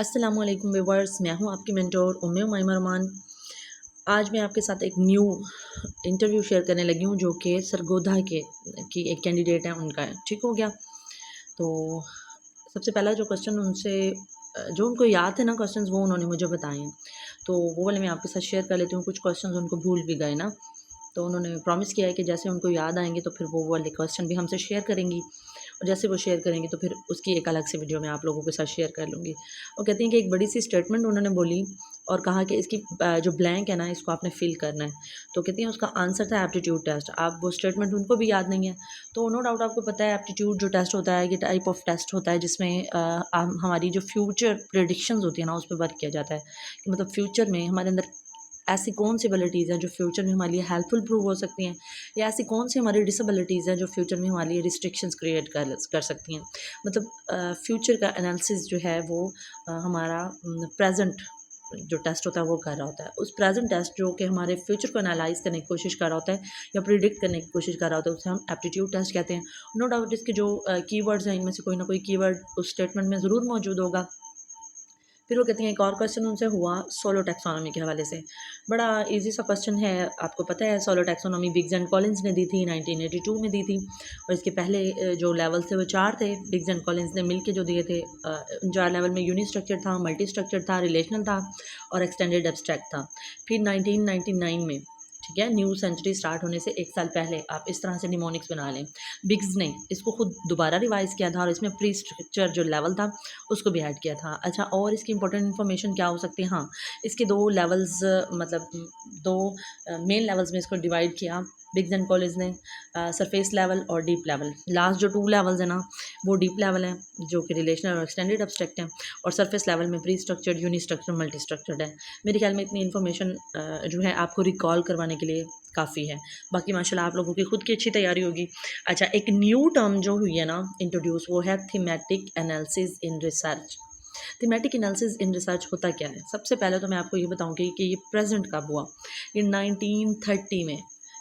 अस्सलामुअलैकुम व्यूअर्स, मैं हूं आपकी मेंटोर उम्मे उमैमा रहमान। आज मैं आपके साथ एक न्यू इंटरव्यू शेयर करने लगी हूं जो कि सरगोधा के की एक कैंडिडेट है, उनका है। ठीक हो गया। तो सबसे पहला जो क्वेश्चन उनसे जो उनको याद थे ना क्वेश्चंस, वो उन्होंने मुझे बताए हैं, तो वो वाले मैं आपके साथ शेयर कर लेती हूँ। कुछ क्वेश्चंस उनको भूल भी गए ना, तो उन्होंने प्रॉमिस किया है कि जैसे उनको याद आएंगे तो फिर वो वाले क्वेश्चन भी हमसे शेयर करेंगी, और जैसे वो शेयर करेंगी तो फिर उसकी एक अलग से वीडियो मैं आप लोगों के साथ शेयर कर लूँगी। वो कहती हैं कि एक बड़ी सी स्टेटमेंट उन्होंने बोली और कहा कि इसकी जो ब्लैंक है ना, इसको आपने फिल करना है। तो कहती हैं उसका आंसर था एप्टीट्यूड टेस्ट। अब वो स्टेटमेंट उनको भी याद नहीं है, तो नो डाउट आपको पता है एप्टीट्यूड जो टेस्ट होता है, ये टाइप ऑफ टेस्ट होता है जिसमें हमारी जो फ्यूचर प्रेडिक्शंस होती है ना, उस पर वर्क किया जाता है कि मतलब फ्यूचर में हमारे अंदर ऐसी कौन सी एबिलिटीज़ हैं जो फ्यूचर में हमारे लिए हेल्पफुल प्रूव हो सकती हैं, या ऐसी कौन सी हमारी डिसेबिलिटीज़ हैं जो फ्यूचर में हमारे लिए रिस्ट्रिक्शंस क्रिएट कर सकती हैं। मतलब फ्यूचर का एनालिसिस जो है वो हमारा प्रेजेंट जो टेस्ट होता है वो कर रहा होता है। उस प्रेजेंट टेस्ट जो कि हमारे फ्यूचर को एनालाइज करने की कोशिश कर रहा होता है या प्रिडिक्ट करने की कोशिश कर रहा होता है, उसे हम एप्टीट्यूड टेस्ट कहते हैं। नो डाउट इसके जो कीवर्ड्स हैं, इनमें से कोई ना कोई कीवर्ड उस स्टेटमेंट में ज़रूर मौजूद होगा। फिर वो कहती हैं एक और क्वेश्चन उनसे हुआ सोलो टैक्सोनॉमी के हवाले से। बड़ा इजी सा क्वेश्चन है, आपको पता है सोलो टैक्सोनॉमी बिग्स एंड कॉलिंस ने दी थी, 1982 में दी थी। और इसके पहले जो लेवल्स थे वो 4 थे, बिग्स एंड कॉलिंस ने मिलके जो दिए थे। 4 लेवल में यूनि स्ट्रक्चर था, मल्टी स्ट्रक्चर था, रिलेशनल था और एक्सटेंडेड एब्स्ट्रैक्ट था। फिर 1999 में, ठीक है, न्यू सेंचुरी स्टार्ट होने से 1 साल पहले आप इस तरह से निमोनिक्स बना लें। बिग्स ने इसको खुद दोबारा रिवाइज़ किया था और इसमें प्री स्ट्रक्चर जो लेवल था उसको भी ऐड किया था। अच्छा, और इसकी इंपॉर्टेंट इन्फॉर्मेशन क्या हो सकती है? हाँ, इसके 2 लेवल्स, मतलब 2 मेन लेवल्स में इसको डिवाइड किया बिग्स एंड कॉलेज ने, सरफेस लेवल और डीप लेवल। लास्ट जो 2 लेवल्स हैं ना, वो डीप लेवल हैं जो कि रिलेशनल और एक्सटेंडेड एब्स्ट्रैक्ट हैं, और सरफेस लेवल में prestructured, unistructured, multistructured है। मेरे ख्याल में इतनी इन्फॉर्मेशन जो है आपको रिकॉल करवाने के लिए काफ़ी है। बाकी माशाल्लाह आप लोगों की खुद की अच्छी तैयारी होगी। अच्छा, एक न्यू टर्म जो हुई है ना इंट्रोड्यूस, वो है thematic analysis in research. Thematic analysis in research होता क्या है? सबसे पहले तो मैं आपको ये बताऊंगी कि ये प्रेजेंट कब हुआ। ये 1930 में,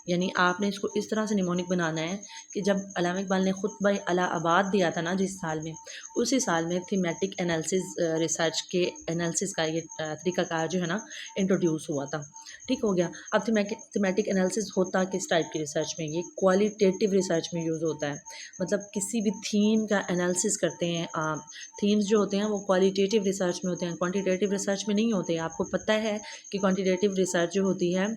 यानी आपने इसको इस तरह से निमोनिक बनाना है कि जब अल्लामा इकबाल ने खुतबा अला आबाद दिया था ना, जिस साल में, उसी साल में थीमेटिक एनालिसिस रिसर्च के एनालिसिस का ये तरीकाकार जो है ना इंट्रोड्यूस हुआ था। ठीक हो गया। अब थीमेटिक एनालिसिस होता किस टाइप की रिसर्च में? ये क्वालिटेटिव रिसर्च में यूज़ होता है। मतलब किसी भी थीम का एनालिसिस करते हैं आप। थीम्स जो होते हैं वो क्वालिटेटिव रिसर्च में होते हैं, क्वांटिटेटिव रिसर्च में नहीं होते। आपको पता है कि क्वांटिटेटिव रिसर्च जो होती है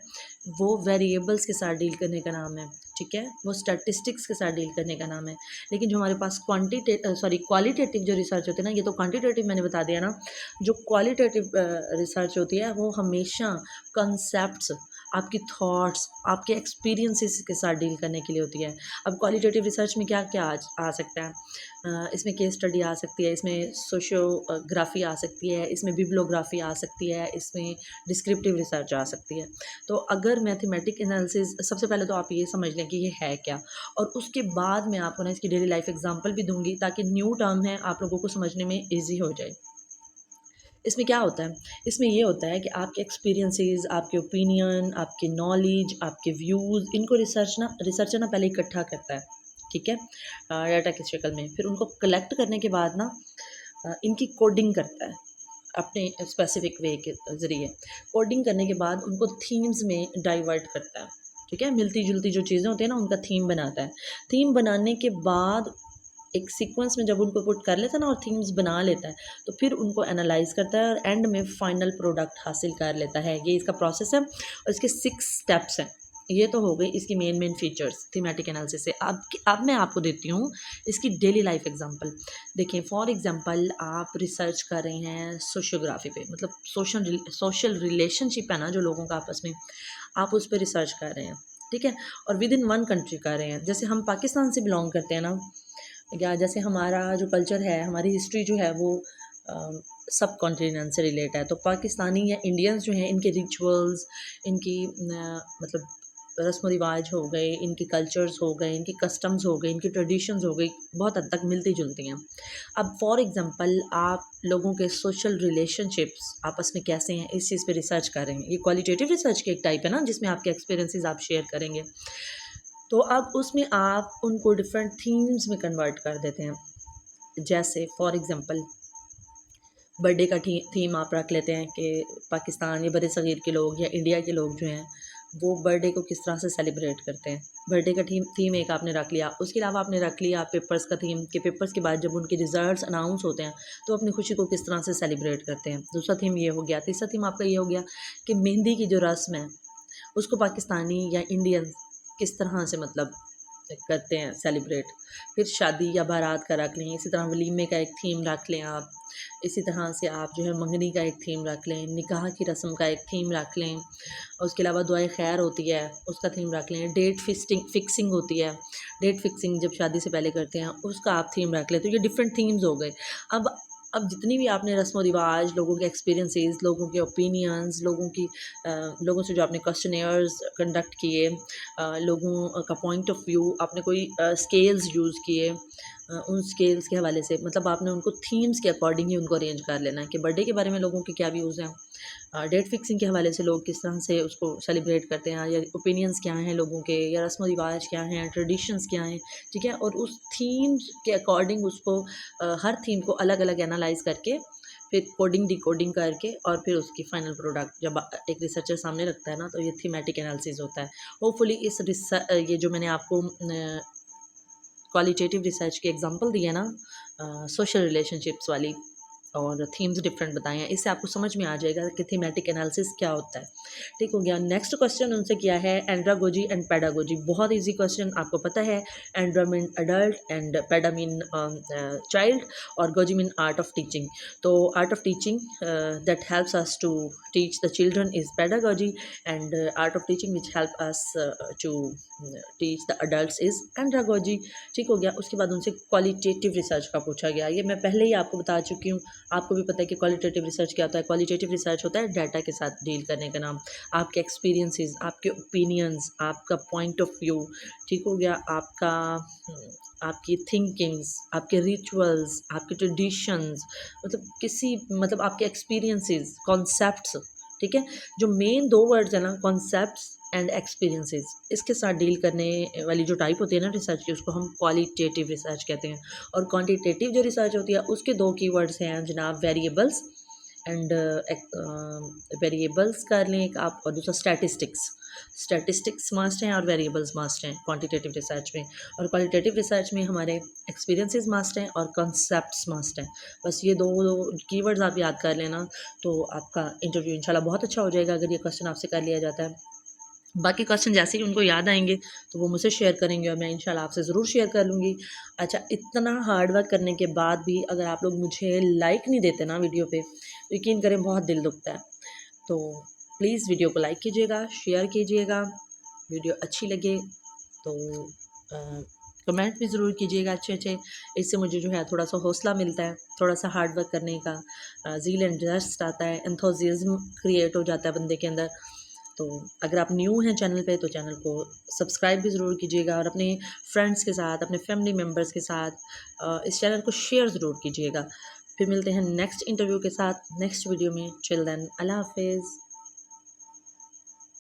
वो वेरिएबल्स के साथ डील करने का नाम है, ठीक है, वो स्टैटिस्टिक्स के साथ डील करने का नाम है। लेकिन जो हमारे पास क्वालिटेटिव जो रिसर्च होती है ना, ये तो क्वांटिटेटिव मैंने बता दिया ना। जो क्वालिटेटिव रिसर्च होती है वो हमेशा कंसेप्ट्स, आपकी थॉट्स, आपके एक्सपीरियंसेस के साथ डील करने के लिए होती है। अब क्वालिटेटिव रिसर्च में क्या क्या आ सकता है? इसमें केस स्टडी आ सकती है, इसमें सोशियोग्राफी आ सकती है, इसमें बिब्लियोग्राफी आ सकती है, इसमें डिस्क्रिप्टिव रिसर्च आ सकती है। तो अगर मैथमेटिक एनालिसिस, सबसे पहले तो आप ये समझ लें कि ये है क्या, और उसके बाद मैं आपको ना इसकी डेली लाइफ एग्जांपल भी दूंगी ताकि न्यू टर्म है आप लोगों को समझने में ईजी हो जाए। इसमें क्या होता है? इसमें ये होता है कि आपके एक्सपीरियंसेस, आपके ओपिनियन, आपके नॉलेज, आपके व्यूज़, इनको रिसर्चर ना पहले इकट्ठा करता है, ठीक है, डाटा की शक्ल में। फिर उनको कलेक्ट करने के बाद ना इनकी कोडिंग करता है अपने स्पेसिफिक वे के ज़रिए। कोडिंग करने के बाद उनको थीम्स में डाइवर्ट करता है, ठीक है, मिलती जुलती जो चीज़ें होती हैं ना, उनका थीम बनाता है। थीम बनाने के बाद एक सीक्वेंस में जब उनको पुट कर लेता है ना और थीम्स बना लेता है, तो फिर उनको एनालाइज करता है और एंड में फाइनल प्रोडक्ट हासिल कर लेता है। ये इसका प्रोसेस है और इसके 6 स्टेप्स हैं। ये तो हो गई इसकी मेन फीचर्स थीमेटिक एनालिसिस से। अब मैं आपको देती हूँ इसकी डेली लाइफ एग्जांपल। देखिए, फॉर एग्जांपल आप रिसर्च कर रहे हैं सोशियोग्राफी पे, मतलब सोशल रिलेशनशिप है ना जो लोगों का आपस में, आप उस पर रिसर्च कर रहे हैं, ठीक है, और विद इन वन कंट्री कर रहे हैं। जैसे हम पाकिस्तान से बिलोंग करते हैं ना, या जैसे हमारा जो कल्चर है, हमारी हिस्ट्री जो है वो सब कॉन्टिनेंट से रिलेट है। तो पाकिस्तानी या इंडियंस जो हैं, इनके रिचुअल्स, इनकी मतलब रस्म रिवाज हो गए, इनके कल्चर्स हो गए, इनकी कस्टम्स हो गए, इनकी ट्रेडिशंस हो गई, बहुत हद तक मिलती जुलती हैं। अब फॉर एग्जांपल आप लोगों के सोशल रिलेशनशिप्स आपस में कैसे हैं, इस चीज़ पे रिसर्च कर रहे हैं। ये क्वालिटेटिव रिसर्च की एक टाइप है ना, जिसमें आपके एक्सपीरियंसेस आप शेयर करेंगे। तो अब उसमें आप उनको डिफरेंट थीम्स में कन्वर्ट कर देते हैं। जैसे फॉर एग्ज़ाम्पल बर्थडे का थीम आप रख लेते हैं कि पाकिस्तान या बड़े सग़ीर के लोग या इंडिया के लोग जो हैं वो बर्थडे को किस तरह से सेलिब्रेट करते हैं। बर्थडे का थीम एक आपने रख लिया। उसके अलावा आपने रख लिया पेपर्स का थीम कि पेपर्स के बाद जब उनके रिज़ल्ट्स अनाउंस होते हैं तो अपनी खुशी को किस तरह से सेलिब्रेट करते हैं। दूसरा थीम ये हो गया। तीसरा थीम आपका ये हो गया कि मेहंदी की जो रस्म है उसको पाकिस्तानी या इंडियन किस तरह से मतलब करते हैं सेलिब्रेट। फिर शादी या बारात का रख लें, इसी तरह वलीमे का एक थीम रख लें आप। इसी तरह से आप जो है मंगनी का एक थीम रख लें, निकाह की रस्म का एक थीम रख लें। और उसके अलावा दुआए खैर होती है उसका थीम रख लें। डेट फिक्सिंग होती है, डेट फिक्सिंग जब शादी से पहले करते हैं उसका आप थीम रख लें। तो ये डिफरेंट थीम्स हो गए। अब जितनी भी आपने रस्म व रिवाज, लोगों के एक्सपीरियंसेस, लोगों के ओपिनियंस, लोगों से जो आपने क्वेश्चनेयर्स कंडक्ट किए, लोगों का पॉइंट ऑफ व्यू, आपने कोई स्केल्स यूज़ किए, उन स्केल्स के हवाले से मतलब आपने उनको थीम्स के अकॉर्डिंग ही उनको अरेंज कर लेना है कि बर्थडे के बारे में लोगों के क्या व्यूज़ हैं, डेट फिक्सिंग के हवाले से लोग किस तरह से उसको सेलिब्रेट करते हैं या ओपिनियंस क्या हैं लोगों के, या रस्म रिवाज क्या हैं, ट्रेडिशंस क्या हैं, ठीक है। और उस थीम के अकॉर्डिंग उसको हर थीम को अलग अलग एनालाइज करके फिर कोडिंग डिकोडिंग करके और फिर उसकी फाइनल प्रोडक्ट जब एक रिसर्चर सामने रखता है ना तो ये थीमेटिक एनालिसिस होता है। होपफुली ये जो मैंने आपको क्वालिटेटिव रिसर्च की एग्जांपल दी है ना, सोशल रिलेशनशिप्स वाली, और थीम्स डिफरेंट बताए हैं, इससे आपको समझ में आ जाएगा कि थीमेटिक एनालिसिस क्या होता है। ठीक हो गया। नेक्स्ट क्वेश्चन उनसे किया है एंड्रागोजी एंड पैडागोजी। बहुत इजी क्वेश्चन, आपको पता है andra mean adult and peda mean child और gogy mean art of teaching. तो art of teaching that helps us to teach the children is pedagogy and art of teaching which help us to teach the adult is andragogy. ठीक हो गया। उसके बाद उनसे qualitative research का पूछा गया, ये मैं पहले ही आपको बता चुकी हूँ। आपको भी पता है कि क्वालिटेटिव रिसर्च क्या होता है। क्वालिटेटिव रिसर्च होता है डाटा के साथ डील करने का नाम, आपके एक्सपीरियंसेस, आपके ओपिनियंस, आपका पॉइंट ऑफ व्यू, ठीक हो गया, आपकी थिंकिंग्स, आपके रिचुअल्स, आपके ट्रेडिशंस, मतलब आपके एक्सपीरियंसेस, कॉन्सेप्ट्स, ठीक है। जो मेन दो वर्ड्स हैं ना, कॉन्सेप्ट्स एंड एक्सपीरियंसेस, इसके साथ डील करने वाली जो टाइप होती है ना रिसर्च की, उसको हम क्वालिटेटिव रिसर्च कहते हैं। और क्वांटिटेटिव जो रिसर्च होती है उसके दो कीवर्ड्स हैं जनाब, वेरिएबल्स एंड वेरिएबल्स कर लें एक आप, और दूसरा स्टैटिस्टिक्स मस्ट हैं और वेरिएबल्स मस्ट हैं क्वांटिटेटिव रिसर्च में। और क्वालिटेटिव रिसर्च में हमारे एक्सपीरियंसेस मस्ट हैं और कॉन्सेप्ट्स मस्ट हैं। बस ये दो कीवर्ड्स आप याद कर लेना तो आपका इंटरव्यू इंशाल्लाह बहुत अच्छा हो जाएगा अगर ये क्वेश्चन आपसे कर लिया जाता है। बाकी क्वेश्चन जैसे ही उनको याद आएंगे तो वो मुझसे शेयर करेंगे और मैं इंशाल्लाह आपसे ज़रूर शेयर कर लूँगी। अच्छा, इतना हार्ड वर्क करने के बाद भी अगर आप लोग मुझे लाइक नहीं देते ना वीडियो पे, तो यकीन करें बहुत दिल दुखता है। तो प्लीज़ वीडियो को लाइक कीजिएगा, शेयर कीजिएगा, वीडियो अच्छी लगे तो कमेंट भी ज़रूर कीजिएगा अच्छे। इससे मुझे जो है थोड़ा सा हौसला मिलता है, थोड़ा सा हार्ड वर्क करने का ज़ील एंड जस्ट आता है, एंथुसियाज्म क्रिएट हो जाता है बंदे के अंदर। तो अगर आप न्यू हैं चैनल पे तो चैनल को सब्सक्राइब भी ज़रूर कीजिएगा और अपने फ्रेंड्स के साथ, अपने फैमिली मेम्बर्स के साथ इस चैनल को शेयर ज़रूर कीजिएगा। फिर मिलते हैं नेक्स्ट इंटरव्यू के साथ नेक्स्ट वीडियो में। चिल देन, अल्लाह हाफिज़।